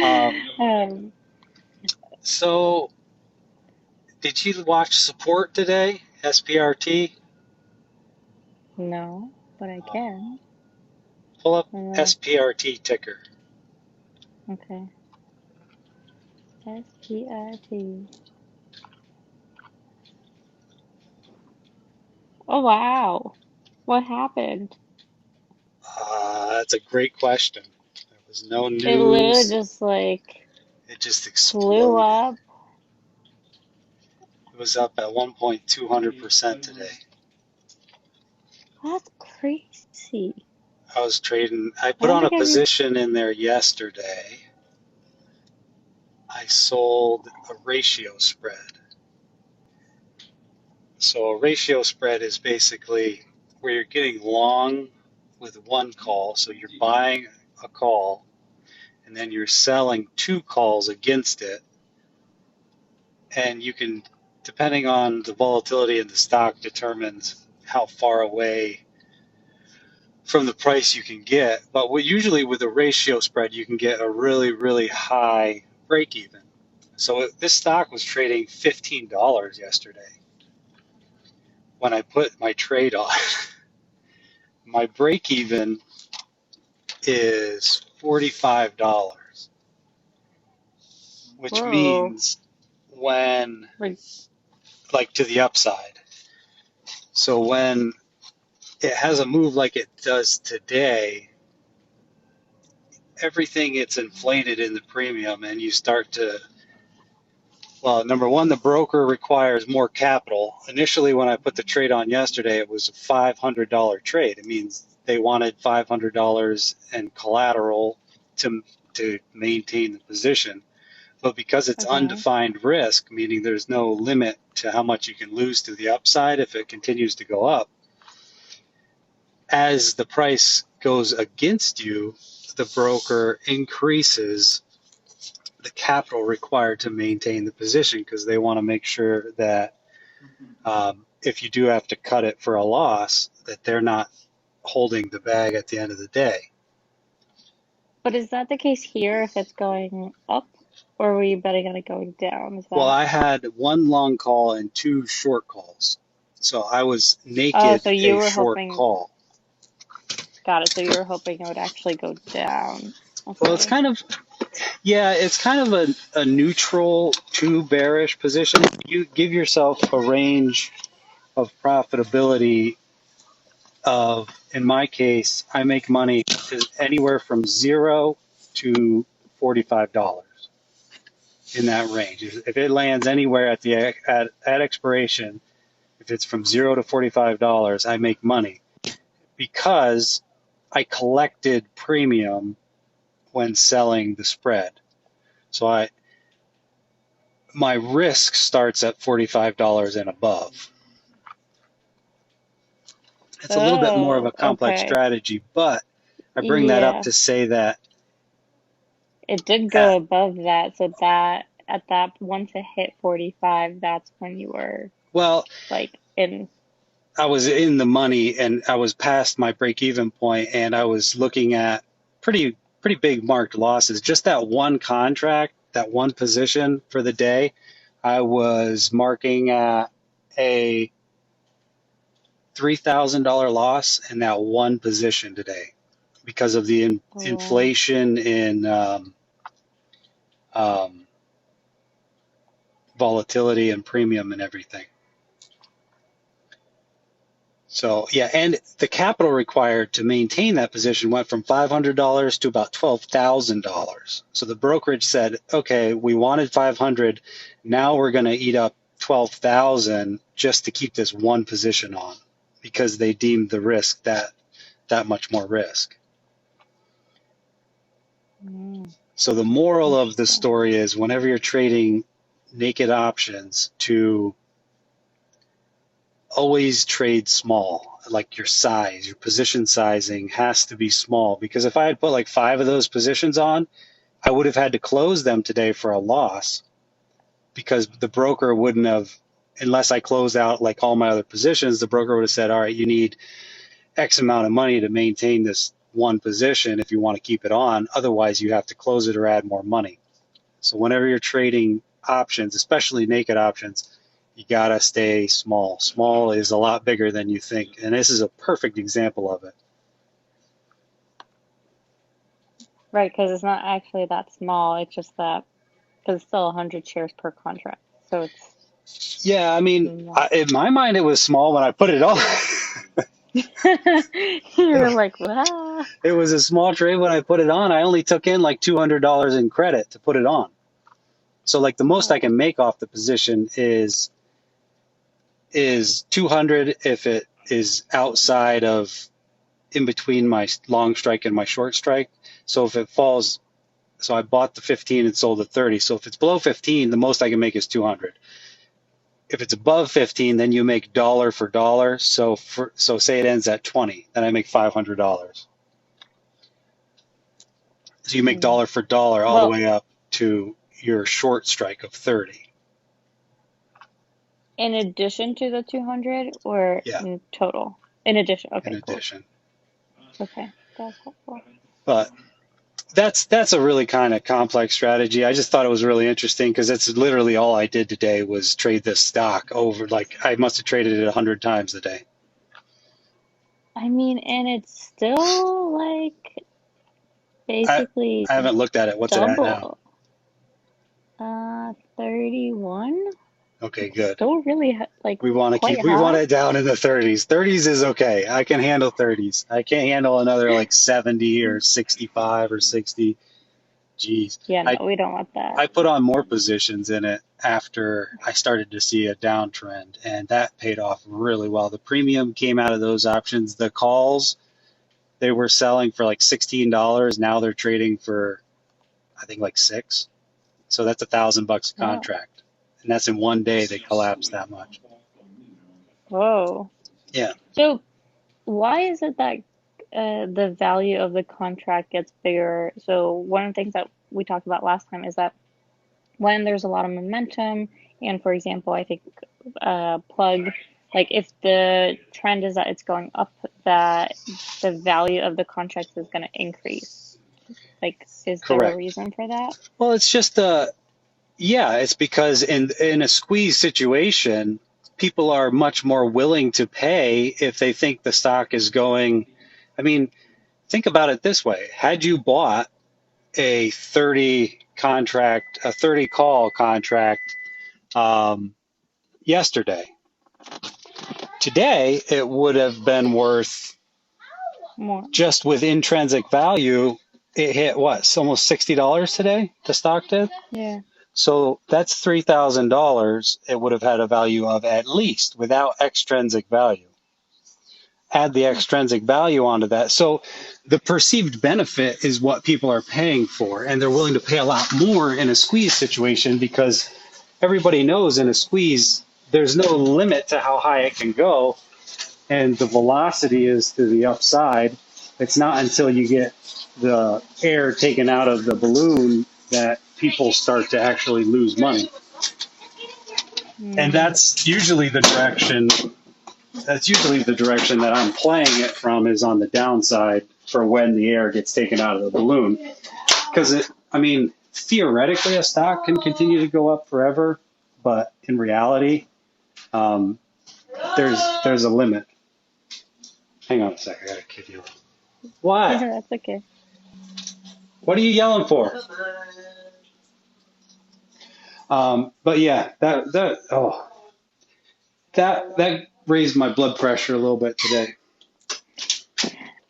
Um, Um, so, did you watch support today? SPRT? no, but I can. Pull up Uh, SPRT ticker. okay. SPRT. Oh wow. What happened? That's a great question. There was no It literally news. just like It just blew exploded. up. It was up at 1.200% today. That's crazy. I was trading. I I put don't on a think I've even. position in there yesterday. I sold a ratio spread. So a ratio spread is basically where you're getting long with one call. So you're buying a call and then you're selling two calls against it. And you can, depending on the volatility in the stock, determines how far away from the price you can get. But usually with a ratio spread, you can get a really, really high break even. So this stock was trading $15 yesterday when I put my trade on. My break even is $45, which Whoa. means when, Like, like to the upside. So when it has a move like it does today, everything gets inflated in the premium and you start to, well, number one, the broker requires more capital. Initially, when I put the trade on yesterday, it was a $500 trade. It means they wanted $500 in collateral to maintain the position. But because it's okay. undefined risk, meaning there's no limit to how much you can lose to the upside if it continues to go up, as the price goes against you, the broker increases the capital required to maintain the position because they want to make sure that if you do have to cut it for a loss, that they're not holding the bag at the end of the day. But is that the case here if it's going up, or were you betting on it going down? Is Well, that? I had one long call and two short calls. So I was Oh, naked so you a were short hoping. call. Got it. So you were hoping it would actually go down. Well, it's Okay. kind of, yeah, it's kind of a neutral to bearish position. You give yourself a range of profitability of, in my case, I make money anywhere from 0 to $45 in that range. If it lands anywhere at expiration, if it's from 0 to $45, I make money because I collected premium when selling the spread. So my risk starts at $45 and above. It's a little bit more of a Oh, complex okay. strategy, but I bring that up Yeah. to say that It did go at, above that, so that at that once it hit 45, that's when you were well, like in. I was in the money and I was past my break even point and I was looking at pretty big marked losses. Just that one contract, that one position for the day, I was marking at a $3,000 loss in that one position today because of the Oh wow. inflation in um, volatility and premium and everything. So yeah, and the capital required to maintain that position went from $500 to about $12,000. So the brokerage said, okay, we wanted 500, now we're going to eat up 12,000 just to keep this one position on because they deemed the risk that much more risk. Mm, So the moral of the interesting. story is whenever you're trading naked options to always trade small, like your size, your position sizing has to be small. Because if I had put like five of those positions on, I would have had to close them today for a loss because the broker wouldn't have, unless I closed out like all my other positions, the broker would have said, all right, you need X amount of money to maintain this one position if you want to keep it on. Otherwise, you have to close it or add more money. So whenever you're trading options, especially naked options, you got to stay small. Small is a lot bigger than you think. And this is a perfect example of it. Right, because it's not actually that small. It's just that because it's still 100 shares per contract, so it's Yeah, I mean, small. in my mind, it was small when I put it on. You're like, wow. It was a small trade when I put it on. I only took in like $200 in credit to put it on. So like the most I Oh, can make off the position is 200 if it is outside of in between my long strike and my short strike. So if it falls, so I bought the 15 and sold the 30. So if it's below 15, the most I can make is 200. If it's above 15, then you make dollar for dollar. So say it ends at 20, then I make $500. So you make hmm. dollar for dollar all the Well, way up to your short strike of 30. in addition to the 200 or Yeah, in total? In addition. in Okay, cool. addition. Okay, that's helpful. But that's a really kind of complex strategy. I just thought it was really interesting because that's literally all I did today was trade this stock over. Like I must have traded it 100 times a day. I mean, and it's still like I basically I haven't looked at it. What's it at now? double. 31? Okay, It's good. still really like quite We want high. it down in the 30s. 30s is okay. I can handle 30s. I can't handle another like 70 or 65 or 60. Jeez. Yeah, no, we don't want that. I put on more positions in it after I started to see a downtrend, and that paid off really well. The premium came out of those options. The calls, they were selling for like $16. Now they're trading for, I think, like six. So that's $1,000 a Oh, contract. And that's in one day they collapsed that much. whoa. Yeah. So why is it that the value of the contract gets bigger? So one of the things that we talked about last time is that when there's a lot of momentum, and for example, I think plug, like if the trend is that it's going up, that the value of the contract is going to increase. Like, is there a Correct. reason for that? Well, it's just yeah, it's because in a squeeze situation, people are much more willing to pay if they think the stock is going. I mean, think about it this way. Had you bought a 30 call contract yesterday, today it would have been worth More. just with intrinsic value. It hit what? It's almost $60 today, the stock did. Yeah. So that's $3,000 it would have had a value of at least without extrinsic value. Add the extrinsic value onto that. So the perceived benefit is what people are paying for, and they're willing to pay a lot more in a squeeze situation because everybody knows in a squeeze there's no limit to how high it can go, and the velocity is to the upside. It's not until you get the air taken out of the balloon that people start to actually lose money. And Mm, that's usually the direction that I'm playing it from is on the downside for when the air gets taken out of the balloon. Because I mean, theoretically, a stock can continue to go up forever, but in reality, um, there's a limit. Hang on a sec, I gotta kid you. yeah, What? that's okay. What are you yelling for? But yeah, that raised my blood pressure a little bit today.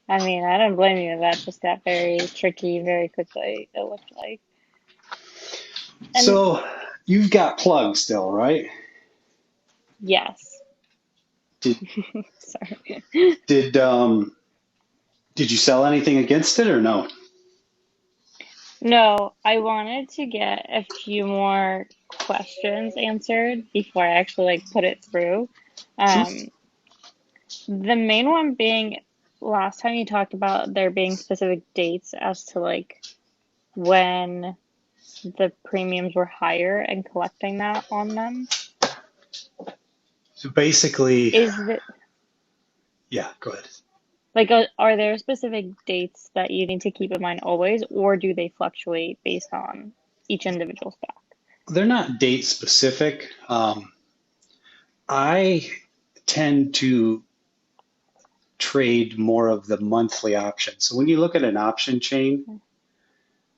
I mean, I don't blame you. That just got very tricky very quickly, it looked like. And So you've got plugs still, right? yes, Did sorry. did did you sell anything against it or no? No, I wanted to get a few more questions answered before I actually like put it through. Um, the main one being last time you talked about there being specific dates as to like when the premiums were higher and collecting that on them. So basically, Is it yeah, go ahead. Like, are there specific dates that you need to keep in mind always, or do they fluctuate based on each individual stock? They're not date specific. I tend to trade more of the monthly option. So when you look at an option chain,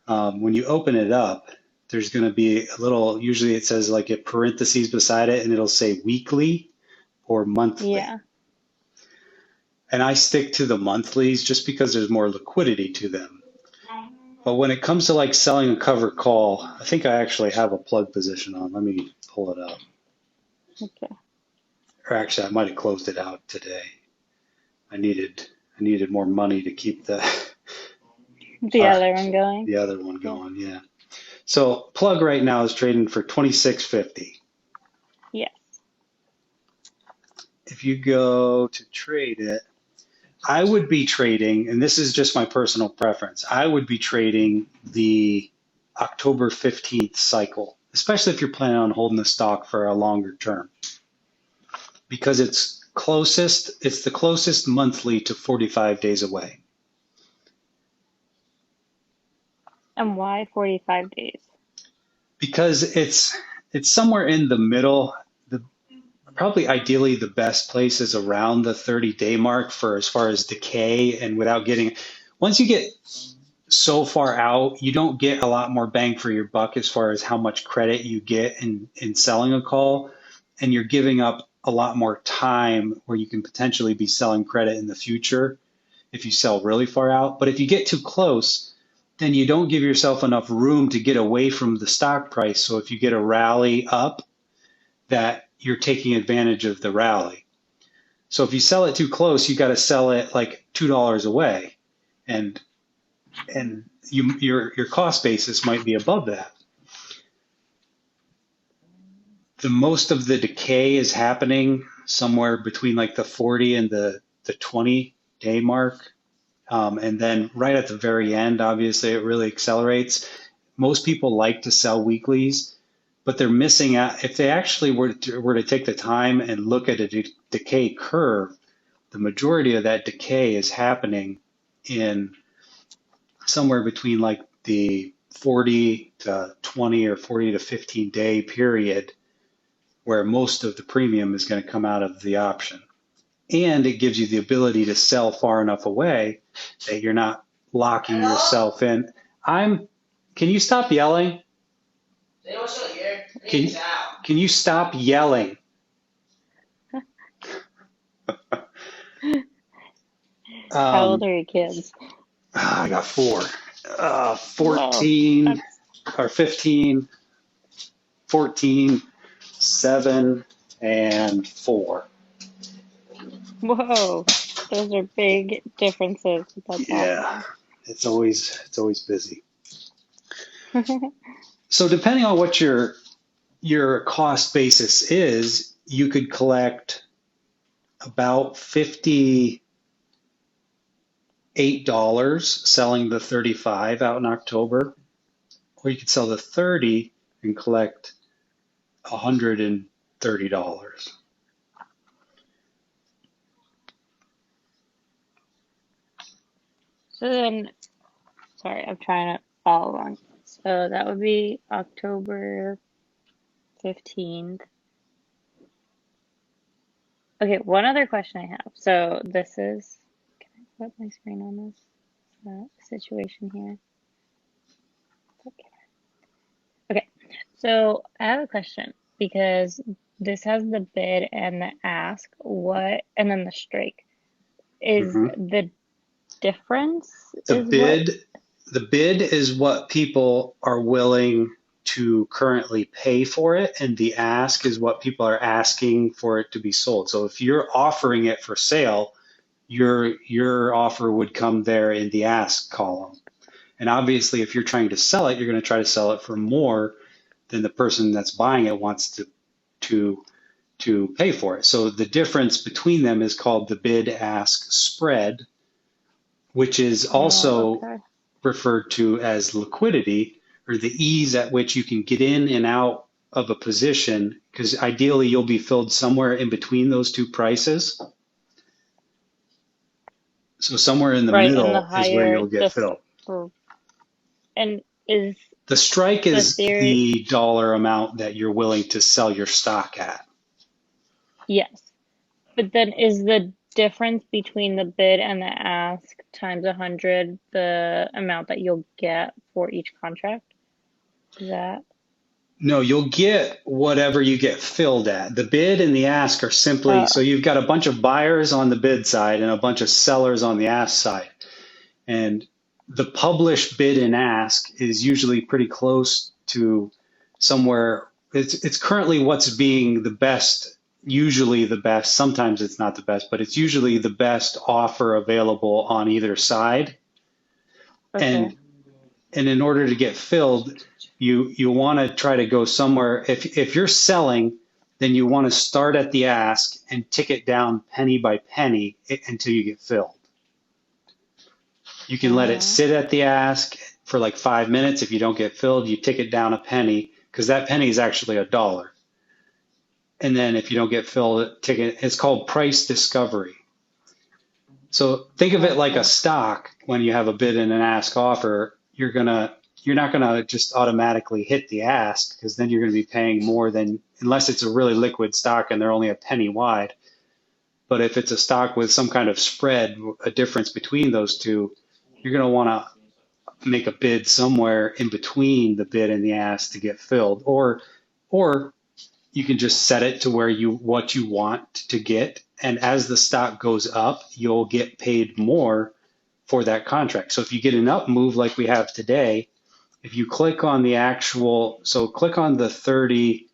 when you open it up, there's going to be a little, usually it says like a parentheses beside it, and it'll say weekly or monthly. Yeah. And I stick to the monthlies just because there's more liquidity to them. But when it comes to like selling a covered call, I think I actually have a plug position on. Let me pull it up. Okay. Or actually, I might have closed it out today. I needed more money to keep The other one going? the other one Yeah. going. Yeah. So plug right now is trading for 26.50. Yes. If you go to trade it, I would be trading, and this is just my personal preference, I would be trading the October 15th cycle, especially if you're planning on holding the stock for a longer term, because it's the closest monthly to 45 days away. And why 45 days? Because it's somewhere in the middle. Probably ideally the best place is around the 30-day mark for as far as decay, and without getting, once you get so far out, you don't get a lot more bang for your buck as far as how much credit you get in selling a call, and you're giving up a lot more time where you can potentially be selling credit in the future if you sell really far out. But if you get too close, then you don't give yourself enough room to get away from the stock price. So if you get a rally up, that you're taking advantage of the rally. So if you sell it too close, you got to sell it like $2 away, and your cost basis might be above that. The most of the decay is happening somewhere between like the 40 and the 20-day mark. And then right at the very end, obviously, it really accelerates. Most people like to sell weeklies, but they're missing out. If they actually were to take the time and look at a decay curve, the majority of that decay is happening in somewhere between like the 40 to 20 or 40 to 15 day period, where most of the premium is going to come out of the option. And it gives you the ability to sell far enough away that you're not locking yourself in. Can you stop yelling? Can you stop yelling? How old are your kids? I got four. Whoa, 14 or 15, 14, 7, and 4. whoa, those are big differences. That's Yeah, it's always busy. So depending on what your cost basis is, you could collect about $58 selling the 35 out in October, or you could sell the 30 and collect $130. So then, sorry, I'm trying to follow along. So that would be October 15th. Okay, one other question I have. So this is, can I put my screen on this situation here? Okay. Okay, so I have a question because this has the bid and the ask. What, and then the strike. Is Mm-hmm. the difference The is what? bid is what people are willing to currently pay for it, and the ask is what people are asking for it to be sold. So if you're offering it for sale, your offer would come there in the ask column. And obviously, if you're trying to sell it, you're going to try to sell it for more than the person that's buying it wants to pay for it. So the difference between them is called the bid-ask spread, which is Oh, also okay. referred to as liquidity, or the ease at which you can get in and out of a position, because ideally you'll be filled somewhere in between those two prices. So somewhere in the Right, and the middle is where higher you'll get the filled. and is The strike the is theory, the dollar amount that you're willing to sell your stock at. yes. But then is the difference between the bid and the ask times 100 the amount that you'll get for each contract? Is that No, you'll get whatever you get filled at. The bid and the ask are simply, so oh, you've got a bunch of buyers on the bid side and a bunch of sellers on the ask side. And the published bid and ask is usually pretty close to somewhere. It's currently what's being the best, usually the best. Sometimes it's not the best, but it's usually the best offer available on either side. okay. And in order to get filled, you want to try to go somewhere. If you're selling, then you want to start at the ask and tick it down penny by penny until you get filled. You can let it Uh-huh. sit at the ask for like 5 minutes. If you don't get filled, you tick it down a penny because that penny is actually a dollar. And then if you don't get filled, tick it. It's called price discovery. So think of it like a Okay. stock. When you have a bid and an ask offer, you're not gonna just automatically hit the ask because then you're gonna be paying more than, unless it's a really liquid stock and they're only a penny wide. But if it's a stock with some kind of spread, a difference between those two, you're gonna want to make a bid somewhere in between the bid and the ask to get filled, or you can just set it to where what you want to get, and as the stock goes up you'll get paid more for that contract. So if you get an up move like we have today, if you click on the actual, so click on the 30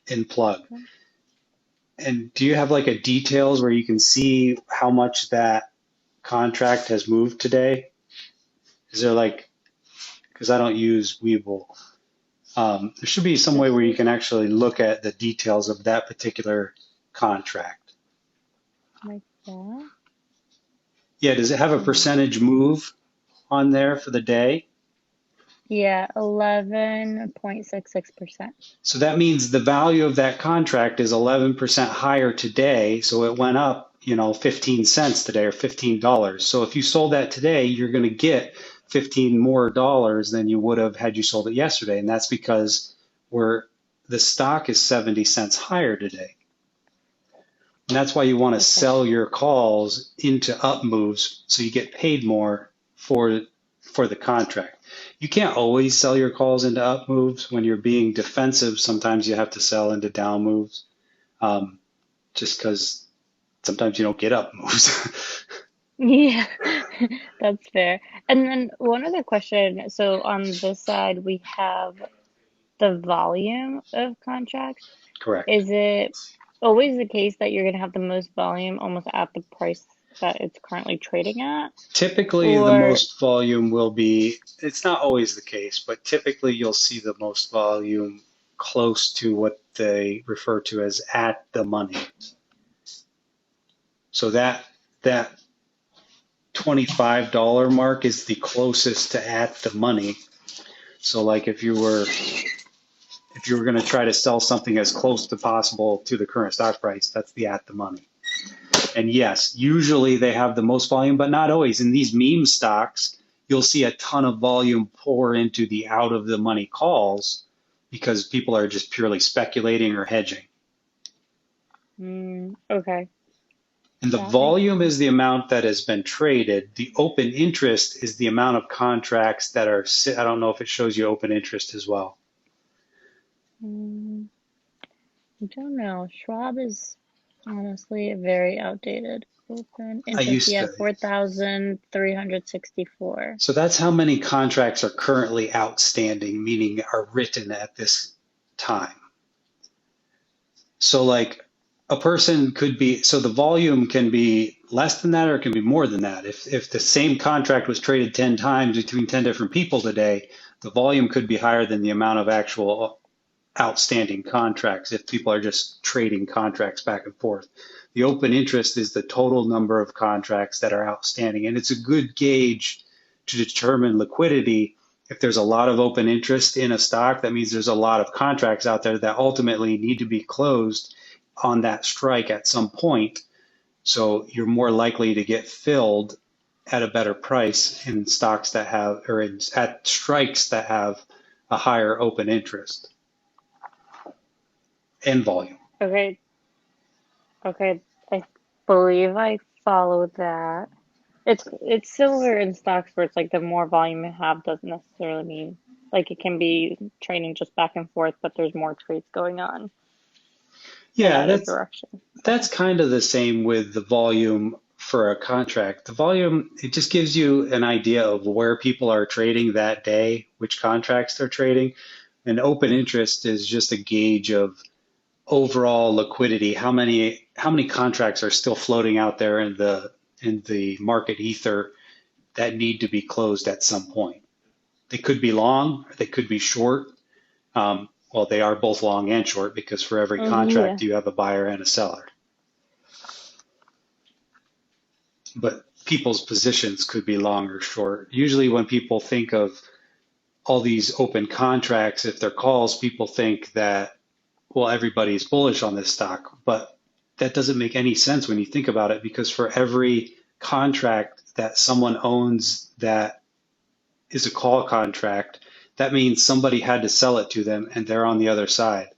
in plug, and do you have like a details where you can see how much that contract has moved today? Is there like, because I don't use Webull. There should be some way This where you is can actually look at the details of that particular contract. like that. Yeah, does it have a Hmm. percentage move on there for the day? Yeah, 11.66%. So that means the value of that contract is 11% higher today. So it went up, 15 cents today or $15. So if you sold that today, you're going to get 15 more dollars than you would have had you sold it yesterday. And that's because the stock is 70 cents higher today. And that's why you want to Okay. sell your calls into up moves so you get paid more for the contract. You can't always sell your calls into up moves. When you're being defensive, sometimes you have to sell into down moves, just because sometimes you don't get up moves. Yeah, that's fair. And then one other question. So on this side, we have the volume of contracts. Correct. Is it always the case that you're going to have the most volume almost at the price that it's currently trading at? Typically, the Or, most volume will be, it's not always the case, but typically you'll see the most volume close to what they refer to as at the money. So that $25 mark is the closest to at the money. So like if you were going to try to sell something as close to possible to the current stock price, that's the at the money. And yes, usually they have the most volume, but not always. In these meme stocks, you'll see a ton of volume pour into the out of the money calls because people are just purely speculating or hedging. okay, And the that makes volume sense. is the amount that has been traded. The open interest is the amount of contracts that are, I don't know if it shows you open interest as well. Mm, I don't know. Schwab is honestly very outdated. Open I interest, used yeah, to, 4,364. so that's how many contracts are currently outstanding, meaning are written at this time. So like a person could be, so the volume can be less than that or it can be more than that. If the same contract was traded 10 times between 10 different people today, the volume could be higher than the amount of actual outstanding contracts if people are just trading contracts back and forth. The open interest is the total number of contracts that are outstanding, and it's a good gauge to determine liquidity. If there's a lot of open interest in a stock, that means there's a lot of contracts out there that ultimately need to be closed on that strike at some point. So you're more likely to get filled at a better price in stocks that have, or at strikes that have a higher open interest and volume. Okay, okay. I believe I follow that. It's similar in stocks where it's like the more volume you have doesn't necessarily mean like it can be trading just back and forth, but there's more trades going on in Yeah, either direction. Okay. that's kind of the same with the volume for a contract. The volume, it just gives you an idea of where people are trading that day, which contracts they're trading. And open interest is just a gauge of overall liquidity. How many contracts are still floating out there in the market ether that need to be closed at some point? They could be long, they could be short. Well, they are both long and short because for every Yeah. contract you have a buyer and a seller. But people's positions could be long or short. Usually, when people think of all these open contracts, if they're calls, people think that, well, everybody's bullish on this stock. But that doesn't make any sense when you think about it, because for every contract that someone owns that is a call contract, that means somebody had to sell it to them and they're on the other side.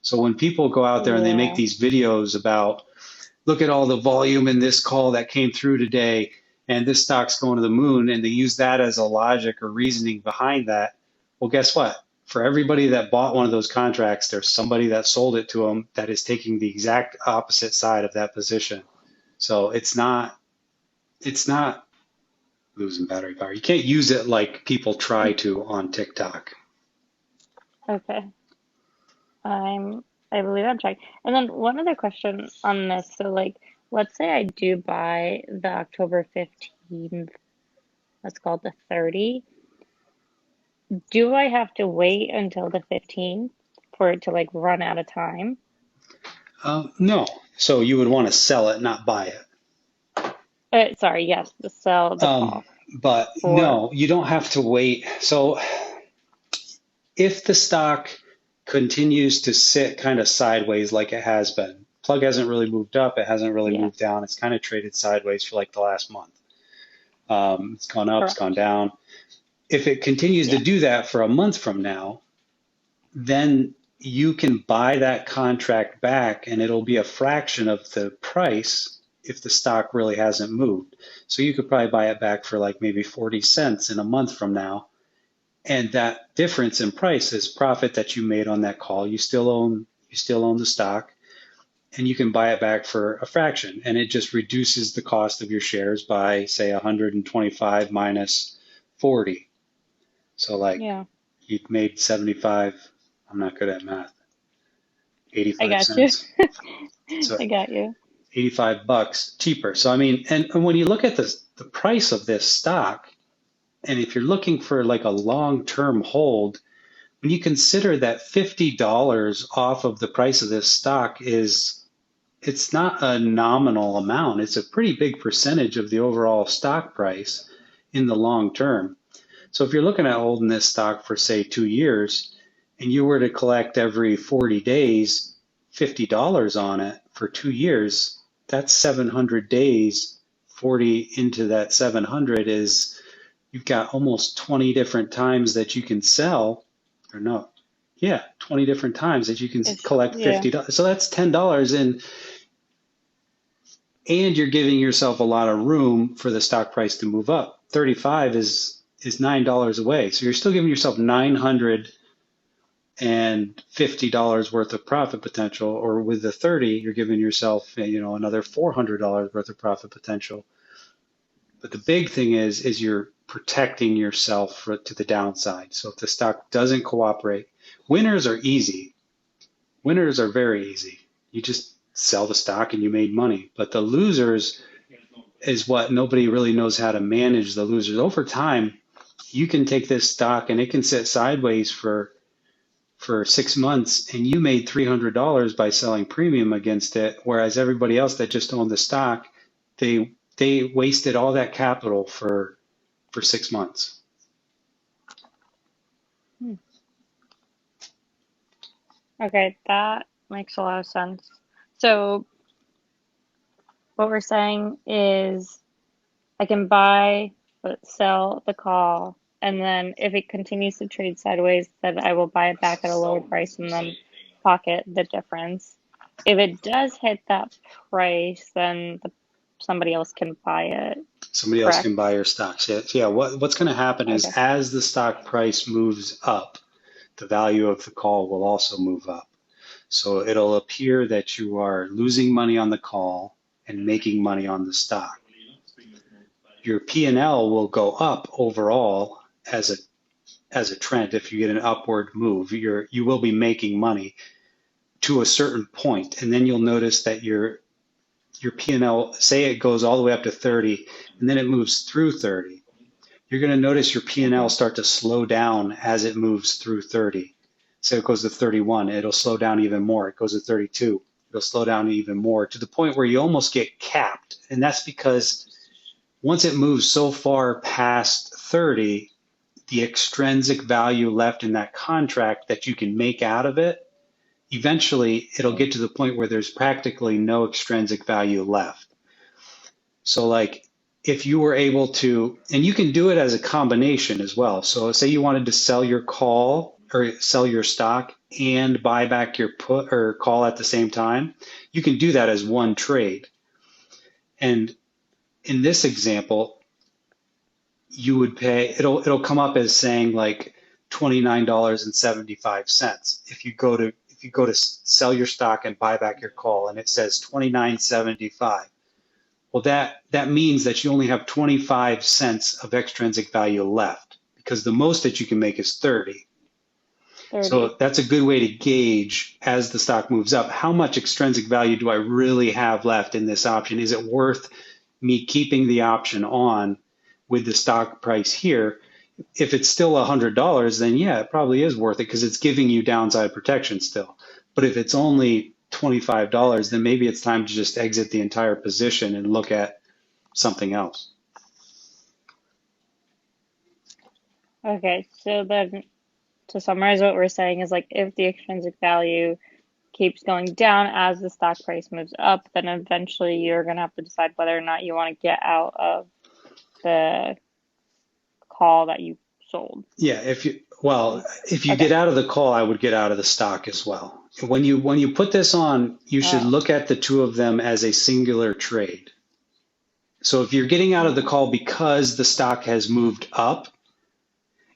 So when people go out there and they make Yeah. these videos about, look at all the volume in this call that came through today, and this stock's going to the moon, and they use that as a logic or reasoning behind that. Well, guess what? For everybody that bought one of those contracts, there's somebody that sold it to them that is taking the exact opposite side of that position. So it's not losing battery power. You can't use it like people try to on TikTok. Okay. I believe I'm checking. And then one other question on this. So like let's say I do buy the October 15th, let's call it the 30. Do I have to wait until the 15th for it to like run out of time? No. So you would want to sell it, not buy it. Sorry, yes, to sell the Um, call but for, no, you don't have to wait. So if the stock continues to sit kind of sideways like it has been, plug hasn't really moved up, it hasn't really yeah, moved down, it's kind of traded sideways for like the last month. It's gone up, it's gone correct. down. If it continues to Yeah, do that for a month from now, then you can buy that contract back and it'll be a fraction of the price if the stock really hasn't moved. So you could probably buy it back for like maybe 40 cents in a month from now. And that difference in price is profit that you made on that call. You still own the stock, and you can buy it back for a fraction. And it just reduces the cost of your shares by, say, 125 minus 40. So like yeah, you made 75, I'm not good at math, I 85 got you. cents. So I got you. $85 cheaper. So I mean, and when you look at the price of this stock, and if you're looking for like a long-term hold, when you consider that $50 off of the price of this stock it's not a nominal amount. It's a pretty big percentage of the overall stock price in the long term. So if you're looking at holding this stock for say 2 years and you were to collect every 40 days $50 on it for 2 years, that's 700 days. 40 into that 700 is, you've got almost 20 different times that you can sell, or no, yeah, 20 different times that you can collect Yeah, $50. So that's $10 in, and you're giving yourself a lot of room for the stock price to move up. 35 is $9 away. So you're still giving yourself $950 worth of profit potential, or with the 30, you're giving yourself, another $400 worth of profit potential. But the big thing is you're protecting yourself to the downside. So if the stock doesn't cooperate, winners are easy. Winners are very easy. You just sell the stock and you made money. But the losers is what nobody really knows how to manage. The losers over time, you can take this stock and it can sit sideways for 6 months and you made $300 by selling premium against it, whereas everybody else that just owned the stock, they wasted all that capital for 6 months. okay, that makes a lot of sense. So what we're saying is I can buy but sell the call, and then if it continues to trade sideways, then I will buy it back at a lower price and then pocket the difference. If it does hit that price, then somebody else can buy it, Somebody else can correct? buy your stocks. Yeah, so yeah. What's going to happen is Okay. as the stock price moves up, the value of the call will also move up. So it'll appear that you are losing money on the call and making money on the stock. Your P&L will go up overall as a trend. If you get an upward move, you will be making money to a certain point, and then you'll notice that your P&L, say it goes all the way up to 30, and then it moves through 30. You're going to notice your P&L Okay. start to slow down as it moves through 30. So it goes to 31, it'll slow down even more. It goes to 32, it'll slow down even more to the point where you almost get capped. And that's because once it moves so far past 30, the extrinsic value left in that contract that you can make out of it, eventually it'll get to the point where there's practically no extrinsic value left. So like if you were able to, and you can do it as a combination as well. So say you wanted to sell your call or sell your stock and buy back your put or call at the same time, you can do that as one trade. And in this example, you would pay, it'll come up as saying like $29.75. If you go to sell your stock and buy back your call and it says 29.75. Well, that means that you only have 25 cents of extrinsic value left because the most that you can make is 30. 30. So that's a good way to gauge as the stock moves up, how much extrinsic value do I really have left in this option? Is it worth me keeping the option on with the stock price here? If it's still $100, then yeah, it probably is worth it because it's giving you downside protection still. But if it's only $25, then maybe it's time to just exit the entire position and look at something else. Okay. So then to summarize what we're saying is like if the extrinsic value keeps going down as the stock price moves up, then eventually you're going to have to decide whether or not you want to get out of the call that you sold. Yeah, if you get Okay. out of the call, I would get out of the stock as well. When you put this on, you should Oh. look at the two of them as a singular trade. So if you're getting out of the Oh. call because the stock has moved up,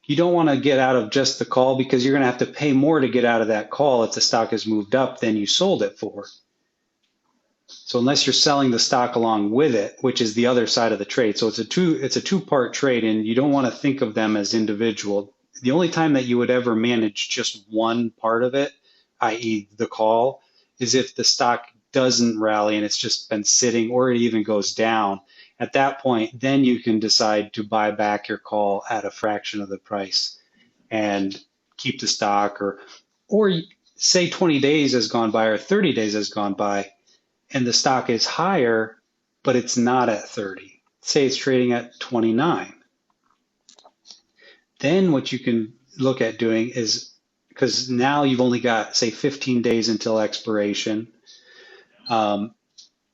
you don't want to get out of just the call because you're going to have to pay more to get out of that call if the stock has moved up than you sold it for. So unless you're selling the stock along with it, which is the other side of the trade. So it's a two-part trade and you don't want to think of them as individual. The only time that you would ever manage just one part of it, i.e. the call, is if the stock doesn't rally and it's just been sitting or it even goes down. At that point, then you can decide to buy back your call at a fraction of the price and keep the stock or say 20 days has gone by or 30 days has gone by and the stock is higher, but it's not at 30. Say it's trading at 29. Then what you can look at doing is, because now you've only got, say, 15 days until expiration, um,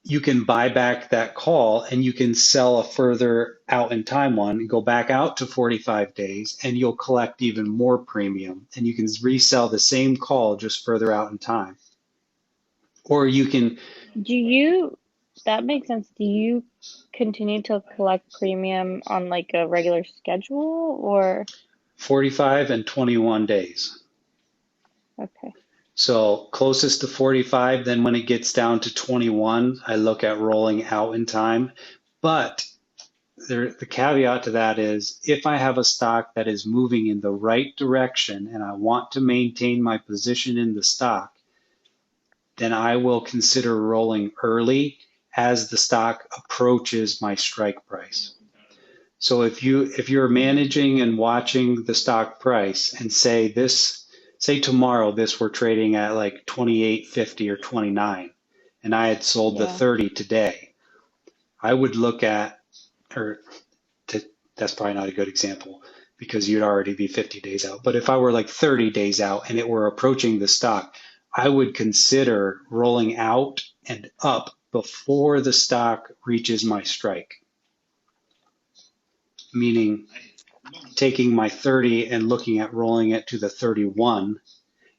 you can buy back that call and you can sell a further out in time one and go back out to 45 days and you'll collect even more premium and you can resell the same call just further out in time. Or you can Do you, that makes sense. Do you continue to collect premium on like a regular schedule or? 45 and 21 days. Okay. So closest to 45, then when it gets down to 21, I look at rolling out in time. But the caveat to that is if I have a stock that is moving in the right direction and I want to maintain my position in the stock, then I will consider rolling early as the stock approaches my strike price. So if you're managing and watching the stock price and say tomorrow this were trading at like 28.50 or 29 and I had sold the Yeah. 30 today, I would look at or to, that's probably not a good example because you'd already be 50 days out. But if I were like 30 days out and it were approaching the stock, I would consider rolling out and up before the stock reaches my strike, meaning taking my 30 and looking at rolling it to the 31.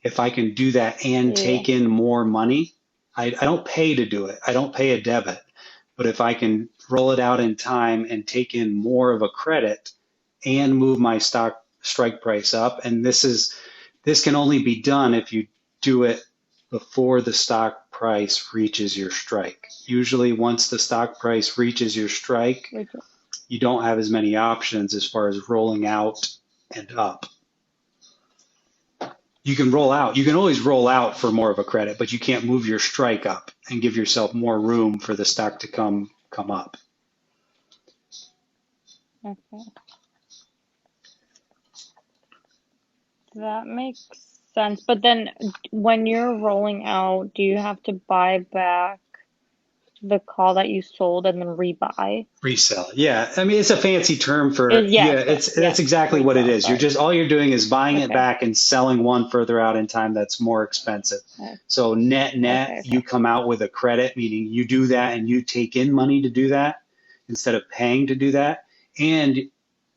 If I can do that and Yeah. take in more money, I don't pay to do it. I don't pay a debit. But if I can roll it out in time and take in more of a credit and move my stock strike price up, and this can only be done if you do it before the stock price reaches your strike. Usually once the stock price reaches your strike, you don't have as many options as far as rolling out and up. You can roll out. You can always roll out for more of a credit, but you can't move your strike up and give yourself more room for the stock to come up. Okay. That makes sense. But then when you're rolling out, do you have to buy back the call that you sold and then rebuy? Resell. Yeah. I mean, it's a fancy term for, yeah, that's Yes, exactly what it resell, is. sorry. All you're doing is buying it Okay. back and selling one further out in time that's more expensive. Okay, So net, you okay. come out with a credit, meaning you do that and you take in money to do that instead of paying to do that. And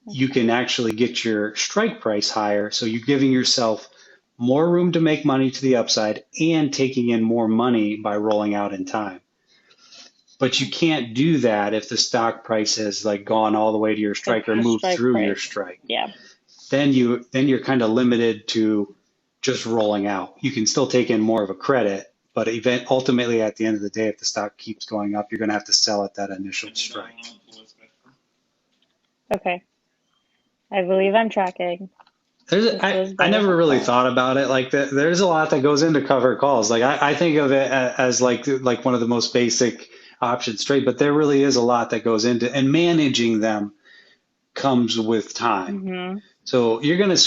you Okay. can actually get your strike price higher. So you're giving yourself more room to make money to the upside and taking in more money by rolling out in time. But you Okay. can't do that if the stock price has like gone all the way to your If strike or the moved strike through your price. strike. Yeah. Then you're kind of limited to just rolling out. You can still take in more of a credit, but ultimately at the end of the day, if the stock keeps going up, you're going to have to sell at that initial strike. Okay. I believe I'm tracking. This was I very never really helpful. thought about it like that. There's a lot that goes into covered calls. Like I think of it as like one of the most basic options trade, but there really is a lot that goes into, and managing them comes with time. Mm-hmm. So you're gonna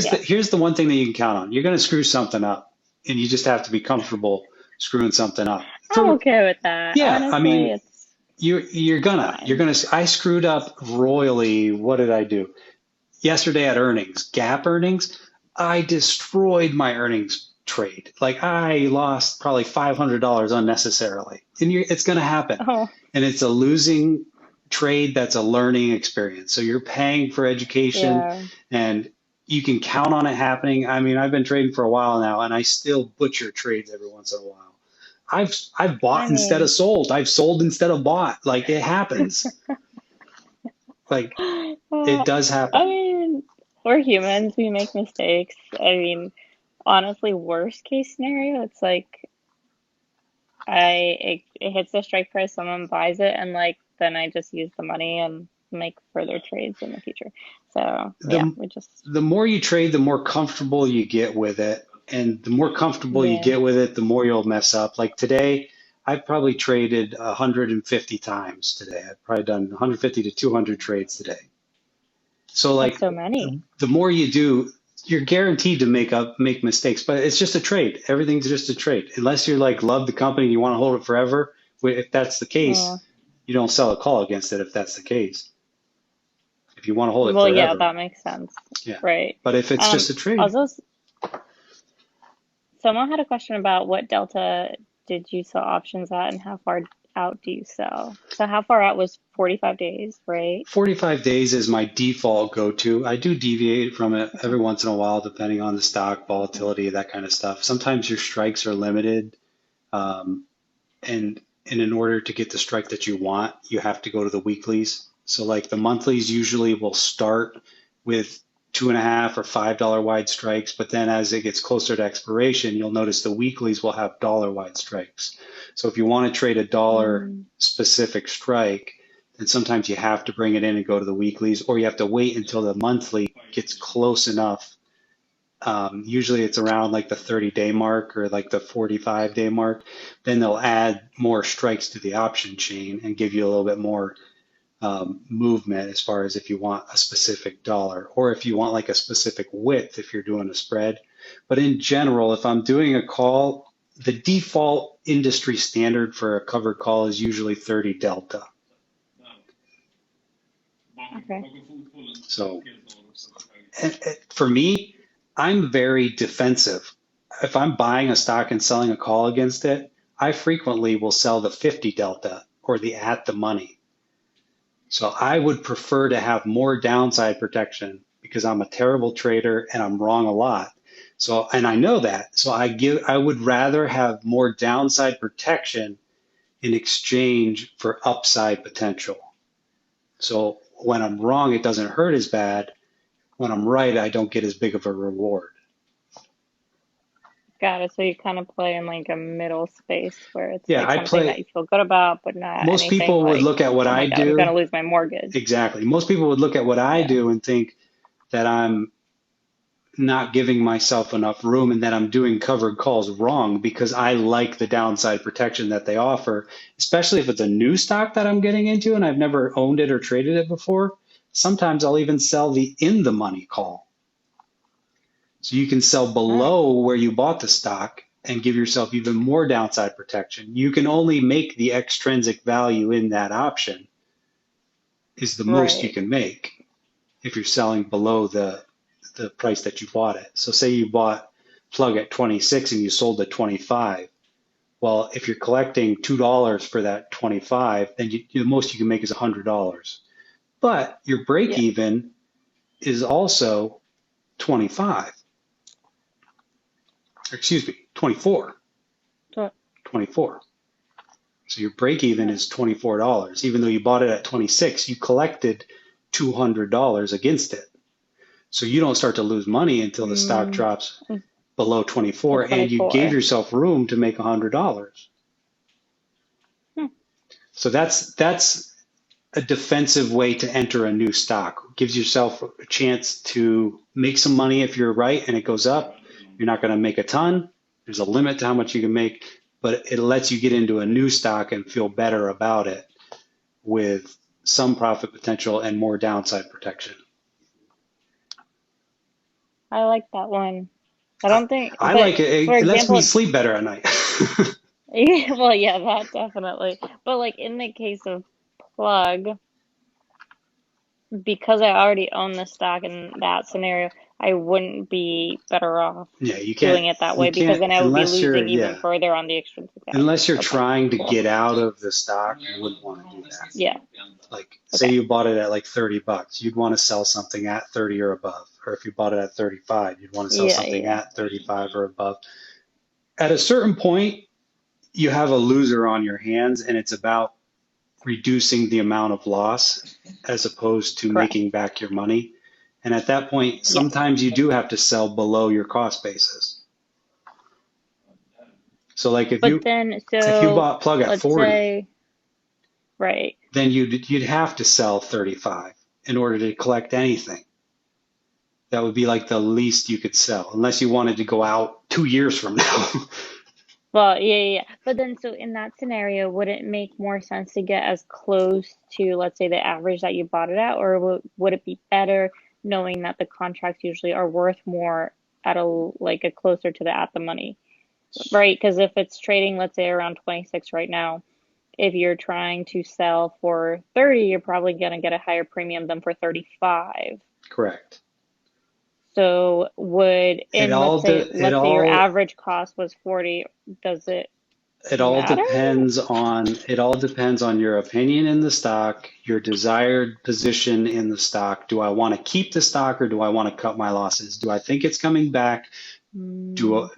Yeah. here's the one thing that you can count on. You're gonna screw something up, and you just have to be comfortable screwing something up. I'm okay with that. Yeah, I Honestly, mean, it's you're fine. gonna. I screwed up royally. What did I do? Yesterday at earnings, Gap earnings, I destroyed my earnings trade. Like I lost probably $500 unnecessarily. And it's going to happen. Oh, And it's a losing trade that's a learning experience. So you're paying for education yeah. and you can count on it happening. I mean, I've been trading for a while now and I still butcher trades every once in a while. I've I bought instead of mean, sold. I've sold instead of bought. Like it happens. Like it uh, does I happen. mean, we're humans. We make mistakes. I mean, honestly, worst case scenario, it's like it hits the strike price, someone buys it, and like then I just use the money and make further trades in the future. So yeah, the we just the more you trade, the more comfortable you get with it. And the more comfortable you yeah. get with it, the more you'll mess up. Like today, I've probably traded 150 times today. I've probably done 150 to 200 trades today. So That's like so many. the more you do, you're guaranteed to make mistakes, but it's just a trade. Everything's just a trade. Unless you're like love the company and you want to hold it forever. If that's the Yeah. case, you don't sell a call against it if that's the case. If you want to hold it Well, yeah, forever. that makes sense. Yeah. Right. But if it's just a trade, Also, someone had a question about what delta did you sell options at and how far out do you sell? So how far out was 45 days, right? 45 days is my default go-to. I do deviate from it Okay. every once in a while, depending on the stock Okay. volatility, that kind of stuff. Sometimes your strikes are limited, um, and in order to get the strike that you want, you have to go to the weeklies. So like the monthlies usually will start with 2.5 or $5 wide strikes, but then as it gets closer to expiration, you'll notice the weeklies will have dollar wide strikes. So if you want to trade a dollar Mm, specific strike, then sometimes you have to bring it in and go to the weeklies, or you have to wait until the monthly gets close enough. Usually it's around like the 30-day mark or like the 45-day mark. Then they'll add more strikes to the option chain and give you a little bit more movement as far as if you want a specific dollar or if you want like a specific width if you're doing a spread. But in general, if I'm doing a call, the default industry standard for a covered call is usually 30 delta. okay. So for me, I'm very defensive. If I'm buying a stock and selling a call against it, I frequently will sell the 50 delta or the at the money. So I would prefer to have more downside protection because I'm a terrible trader and I'm wrong a lot. So, and I know that. So I would rather have more downside protection in exchange for upside potential. So when I'm wrong, it doesn't hurt as bad. When I'm right, I don't get as big of a reward. Got it. So you kind of play in like a middle space where it's Yeah, like something that you feel good about, but not most anything people would like, look at what oh I my God, I'm gonna do. lose my mortgage. Exactly. Most people would look at what I Yeah. do and think that I'm not giving myself enough room and that I'm doing covered calls wrong because I like the downside protection that they offer, especially if it's a new stock that I'm getting into and I've never owned it or traded it before. Sometimes I'll even sell the in the money call. So you can sell Oh, below where you bought the stock and give yourself even more downside protection. You can only make the extrinsic value in that option is the most you right. can make if you're selling below the price that you bought it. So say you bought plug at 26 and you sold at 25. Well, if you're collecting $2 for that 25, then the most you can make is $100. But your break Yeah. even is also 25. Excuse me, 24. So, 24. So your break even yeah. is $24. Even though you bought it at 26, you collected $200 against it. So you don't start to lose money until the stock Mm, drops mm, below at 24 and you gave 24. yourself room to make $100. Hmm. So that's a defensive way to enter a new stock. Gives yourself a chance to make some money if you're right and it goes up. You're not going to make a ton. There's a limit to how much you can make, but it lets you get into a new stock and feel better about it with some profit potential and more downside protection. I like that one. I I, don't think, I but like it. for It lets me example, sleep better at night. yeah, well, yeah, that definitely. But like in the case of plug, because I already own the stock in that scenario, I wouldn't be better off Yeah, doing it that way because then I would be losing even yeah, further on the extrinsic value. unless you're Okay, trying to cool. get out of the stock, you wouldn't want to do that. Yeah, Like, say okay. you bought it at like $30, you'd want to sell something at 30 or above. Or if you bought it at 35, you'd want to sell Yeah, something yeah. at 35 or above. At a certain point, you have a loser on your hands, and it's about reducing the amount of loss as opposed to Correct. making back your money. And at that point, Yes. sometimes you do have to sell below your cost basis. So like But then, if you so bought plug at let's 40, say, right. then you'd have to sell 35 in order to collect anything. That would be like the least you could sell, unless you wanted to go out 2 years from now. Well, yeah, yeah, yeah. But then, so in that scenario, would it make more sense to get as close to, let's say, the average that you bought it at, or would it be better knowing that the contracts usually are worth more at a like a closer to the at the money, right? Because if it's trading, let's say around 26 right now, if you're trying to sell for 30, you're probably gonna get a higher premium than for 35. Correct. So would It in all de- let's say your average cost was 40, does it matter? it all depends on your opinion in the stock, your desired position in the stock. Do I want to keep the stock or do I want to cut my losses? Do I think it's coming back? Mm,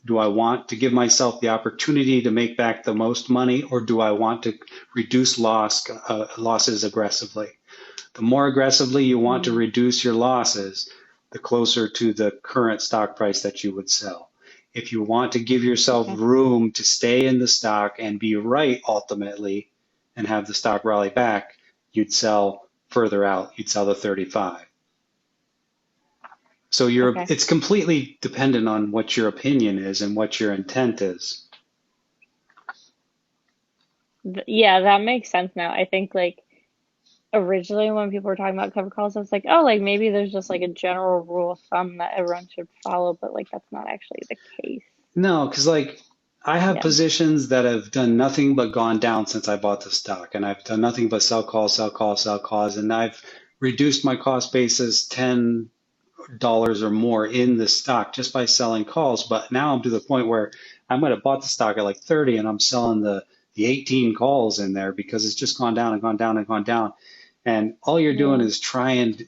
Do I want to give myself the opportunity to make back the most money, or do I want to reduce losses aggressively? The more aggressively you want to mm, reduce your losses, the closer to the current stock price that you would sell. If you want to give yourself okay, room to stay in the stock and be right ultimately and have the stock rally back, you'd sell further out. You'd sell the 35. So okay. it's completely dependent on what your opinion is and what your intent is. Yeah, that makes sense now. I think like originally when people were talking about cover calls, I was like, oh, like maybe there's just like a general rule of thumb that everyone should follow, but like that's not actually the case. No, because like I have Yeah. positions that have done nothing but gone down since I bought the stock, and I've done nothing but sell calls, sell calls, sell calls, and I've reduced my cost basis 10 dollars or more in the stock just by selling calls. But now I'm to the point where I might have bought the stock at like 30 and I'm selling the 18 calls in there because it's just gone down and gone down and gone down. And all you're doing Yeah.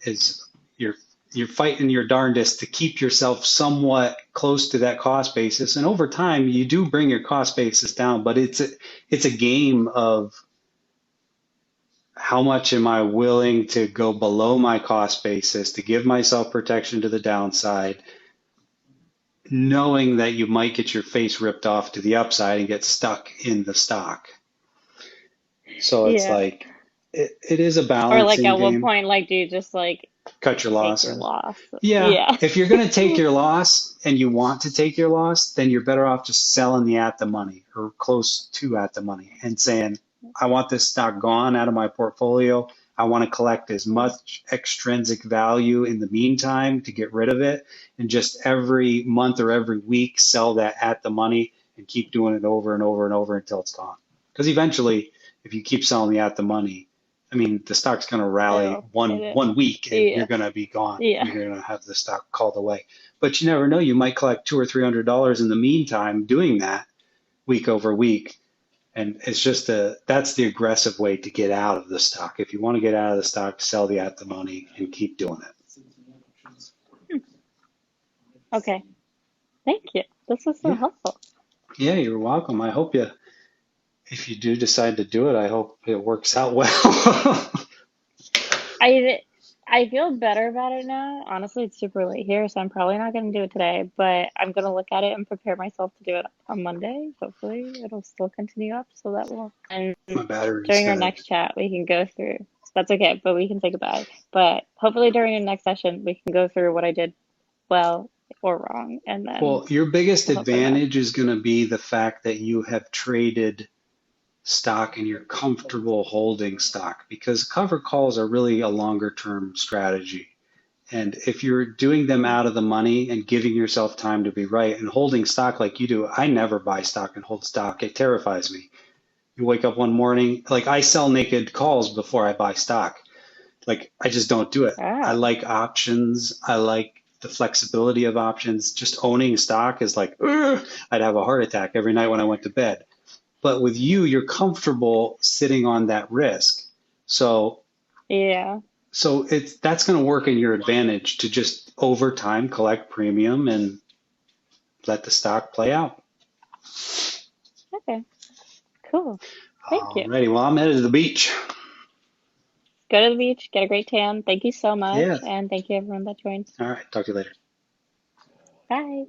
is you're you're fighting your darndest to keep yourself somewhat close to that cost basis. And over time, you do bring your cost basis down, but it's a game of how much am I willing to go below my cost basis to give myself protection to the downside, knowing that you might get your face ripped off to the upside and get stuck in the stock. So it's Yeah. like it is a Or like balancing at what game. point like do you just like Cut your take your losses. loss? Yeah, Yeah. if you're going to take your loss and you want to take your loss, then you're better off just selling the at the money or close to at the money and saying, I want this stock gone out of my portfolio. I want to collect as much extrinsic value in the meantime to get rid of it. And just every month or every week, sell that at the money and keep doing it over and over and over until it's gone. Because eventually, if you keep selling the at the money, I mean, the stock's going to rally It'll one it one week, and you're yeah. going to be gone. Yeah. You're going to have the stock called away. But you never know. You might collect $200 or $300 in the meantime doing that week over week. And it's just that's the aggressive way to get out of the stock. If you want to get out of the stock, sell the at the money and keep doing it. Okay. Thank you. This was so Yeah, helpful. yeah, you're welcome. I hope if you do decide to do it, I hope it works out well. I I feel better about it now. Honestly, it's super late here, so I'm probably not gonna do it today, but I'm gonna look at it and prepare myself to do it on Monday. Hopefully, it'll still continue up, so that will. And My battery's during our dead. next chat, we can go through. That's okay, but we can say goodbye. But hopefully, during the next session, we can go through what I did well or wrong, and then Well, your biggest we'll go from there. advantage is going to be the fact that you have traded stock and you're comfortable holding stock because cover calls are really a longer term strategy. And if you're doing them Hmm. out of the money and giving yourself time to be right and holding stock like you do, I never buy stock and hold stock. It terrifies me. You wake up one morning, like I sell naked calls before I buy stock. Like I just don't do it. I Oh, like options. I like the flexibility of options. Just owning stock is like, "Ugh," I'd have a heart attack every night when I went to bed. But with you, you're comfortable sitting on that risk. So yeah. it's that's going to work in your advantage to just over time collect premium and let the stock play out. Okay. Cool. Thank you. Alrighty, well, I'm headed to the beach. Go to the beach, get a great tan. Thank you so Yeah. much, and thank you everyone that joined. All right. Talk to you later. Bye.